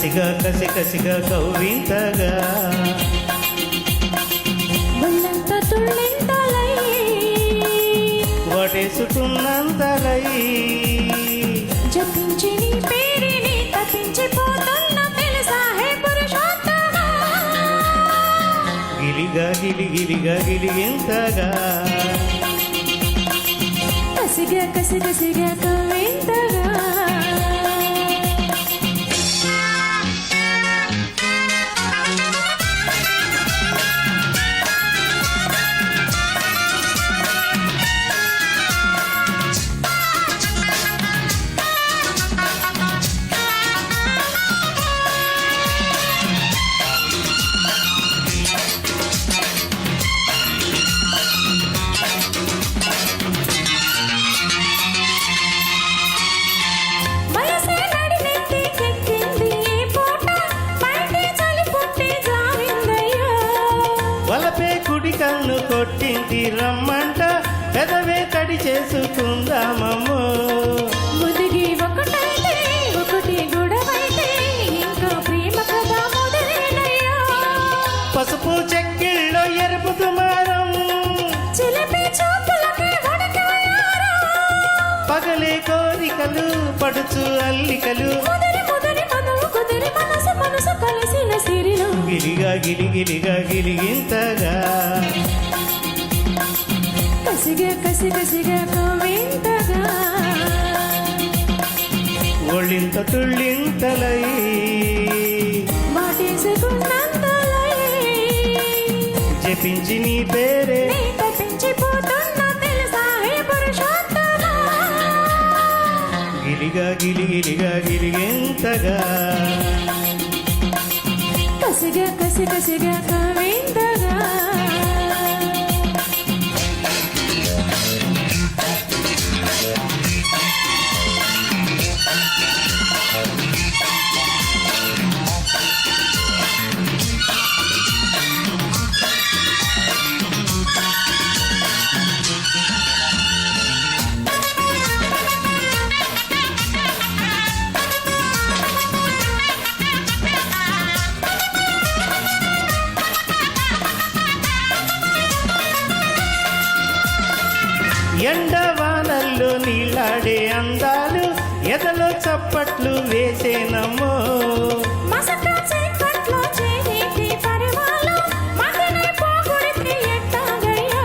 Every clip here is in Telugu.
కసిగా కసి కసిగా కవ్వింతగా ఒళ్ళంతా తుళ్ళింతలై వాటేసుకున్నంతలై జపించి నీ పేరుని తప్పించిపోతున్న తెలుసా హే పురుషోత్తమా గిలిగా గిలిగిలిగా గిలిగింతగా కసిగా కసి కసిగా కవ్వింతగా వలపే కుడి కన్ను కొట్టింది రమ్మంట పెదవే తడి చేసుకుందామమ్మో ముదిగి ఒకటైతే ఒకటి గొడవైతే ఇంకా ప్రేమ కథ మొదలైనయ్యా పసుపు చెక్కిళ్ళో ఎరుపు దుమారం చిలిపి చూపులకి వణికిపోయారా పగలే కోరికలు పడుచు అల్లికలు ముదిరి ముదిరి మనువు కుదిరి మనసు మనసు కలిసిన సిరిలో గిలిగా గిలిగిలిగా గిలిగింతగా కసిగా కసి కసిగా కవ్వింతగా ఒళ్ళింత తుళ్ళింతలై వాటేసుకున్నంతలై జపించి నీ పేరే నీ తప్పించిపోతున్న తెలుసా హే పురుషోత్తమా గిలిగా గిలిగిలిగా గిలిగింతగా కసిగా కసి కసిగా కవ్వింతగా ఎండవానల్లో నీళ్ళాడే అందాలు ఎదలో చప్పట్లు వేసేనమ్మో మసక చీకట్లో చేరేటి పరివాలు మదనే పోగొడితే ఎట్టాగయ్యా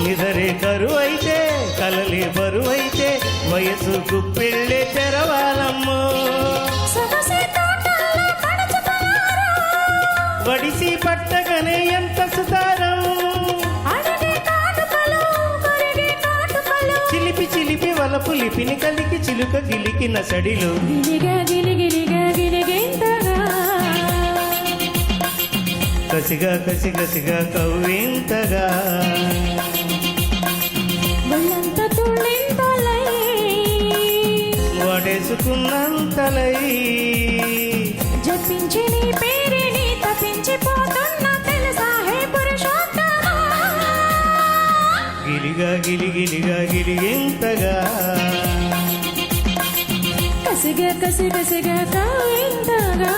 నిదరే కరువైతే కలలే బరువైతే వయసు గుప్పెళ్ళే తెరవాలమ్మో సొగసి తోటల్లో పడుచుకున్నారా వడిసి పట్టగానే ఎంత సుతారం అడిగే కాటుకలు కొరిగే కాటుకలు చిలిపి చిలిపి వలపు లిపిని కలికి చిలుక గిలికిన సడిలో గిలిగా గిలిగిలిగా గిలిగింతగా కసిగా కసి కసిగా కవ్వింతగా ఒళ్ళంతా తుళ్ళింతలై వాడేసుకున్నంతలై జపించి నీ పేరుని తప్పించిపోతున్న తెలుసా హే పురుషోత్తమా గిలిగా గిలిగిలిగా గిలిగింతగా కసిగా కసి కసిగా కవ్వింతగా